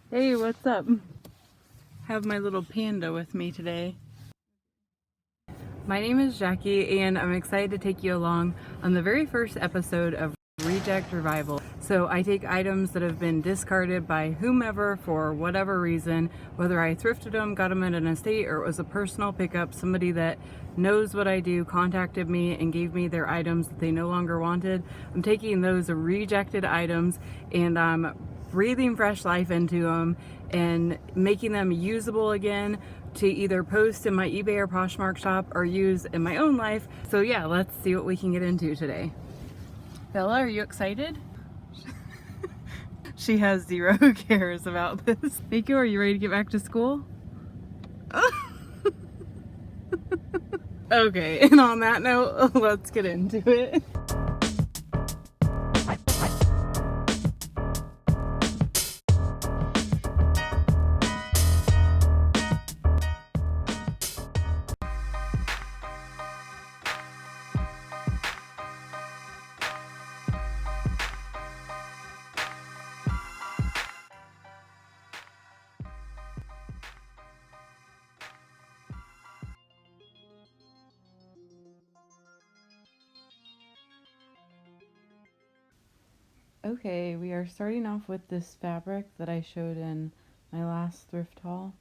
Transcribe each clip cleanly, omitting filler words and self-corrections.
Hey, what's up? Have my little panda with me today. My name is Jackie, and I'm excited to take you along on the very first episode of Reject Revival. So I take items that have been discarded by whomever for whatever reason, whether I thrifted them, got them at an estate, or it was a personal pickup, somebody that knows what I do contacted me and gave me their items that they no longer wanted. I'm taking those rejected items and I'm breathing fresh life into them and making them usable again to either post in my eBay or Poshmark shop or use in my own life. So yeah, let's see what we can get into today. Bella, are you excited? She has zero cares about this. Miko, are you ready to get back to school? Okay, and on that note, let's get into it. Okay, we are starting off with this fabric that I showed in my last thrift haul.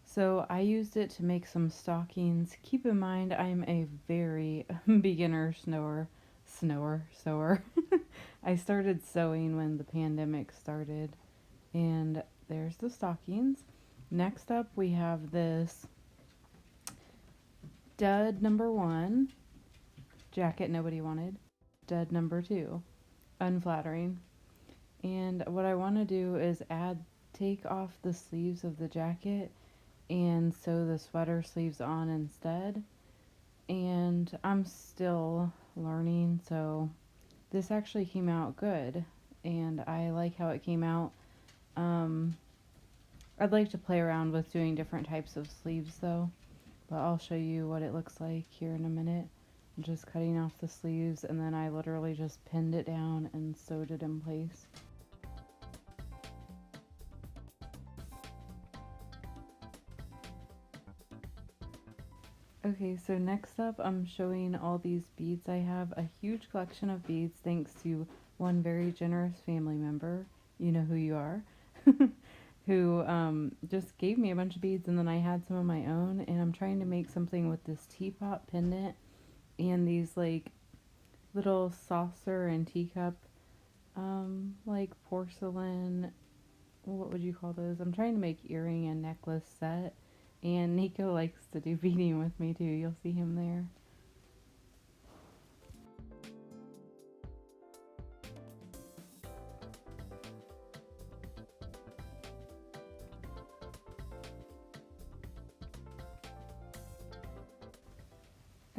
So I used it to make some stockings. Keep in mind I'm a very beginner sewer. I started sewing when the pandemic started, and there's the stockings. Next up we have this dud number 1 jacket nobody wanted, dud number 2 unflattering. And what I want to do is take off the sleeves of the jacket and sew the sweater sleeves on instead. And I'm still learning, so this actually came out good and I like how it came out. I'd like to play around with doing different types of sleeves though, but I'll show you what it looks like here in a minute. I'm just cutting off the sleeves and then I literally just pinned it down and sewed it in place. Okay, so next up I'm showing all these beads. I have a huge collection of beads thanks to one very generous family member, you know who you are, who just gave me a bunch of beads, and then I had some of my own, and I'm trying to make something with this teapot pendant and these like little saucer and teacup like porcelain, what would you call those? I'm trying to make earring and necklace set. And Nico likes to do beading with me too. You'll see him there.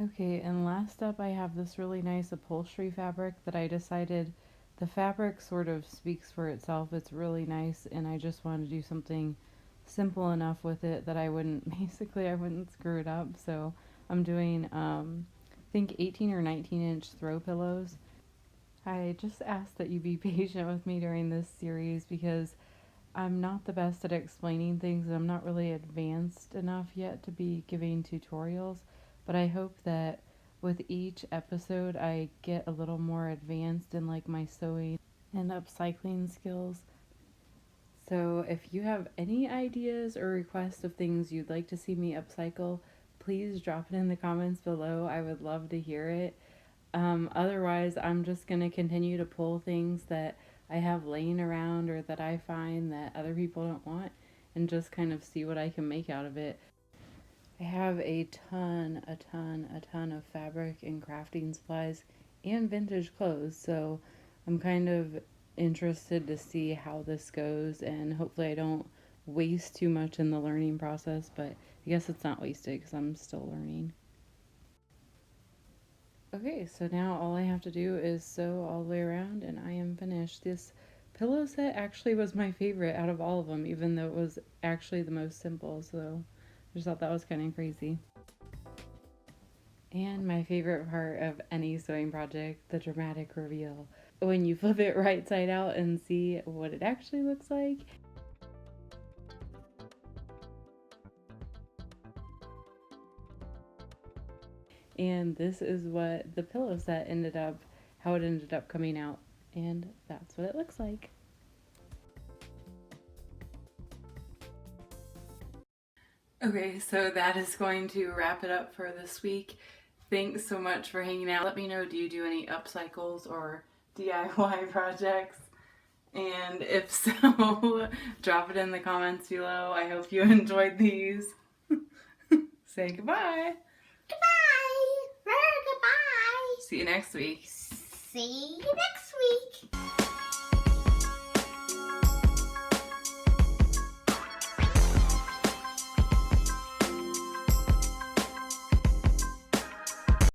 Okay, and last up I have this really nice upholstery fabric that I decided the fabric sort of speaks for itself. It's really nice and I just wanted to do something simple enough with it that I wouldn't screw it up. So I'm doing I think 18 or 19-inch throw pillows. I just ask that you be patient with me during this series because I'm not the best at explaining things and I'm not really advanced enough yet to be giving tutorials, but I hope that with each episode I get a little more advanced in like my sewing and upcycling skills. So if you have any ideas or requests of things you'd like to see me upcycle, please drop it in the comments below. I would love to hear it. Otherwise, I'm just going to continue to pull things that I have laying around or that I find that other people don't want and just kind of see what I can make out of it. I have a ton of fabric and crafting supplies and vintage clothes, so I'm kind of interested to see how this goes, and hopefully I don't waste too much in the learning process, but I guess it's not wasted because I'm still learning. Okay, so now all I have to do is sew all the way around and I am finished. This pillow set actually was my favorite out of all of them, even though it was actually the most simple, so I just thought that was kind of crazy. And my favorite part of any sewing project, the dramatic reveal. When you flip it right side out and see what it actually looks like. And this is what the pillow set ended up, how it ended up coming out. And that's what it looks like. Okay, so that is going to wrap it up for this week. Thanks so much for hanging out. Let me know, do you do any upcycles or DIY projects? And if so, drop it in the comments below. I hope you enjoyed these. Say goodbye. Goodbye. Goodbye. See you next week. See you next week.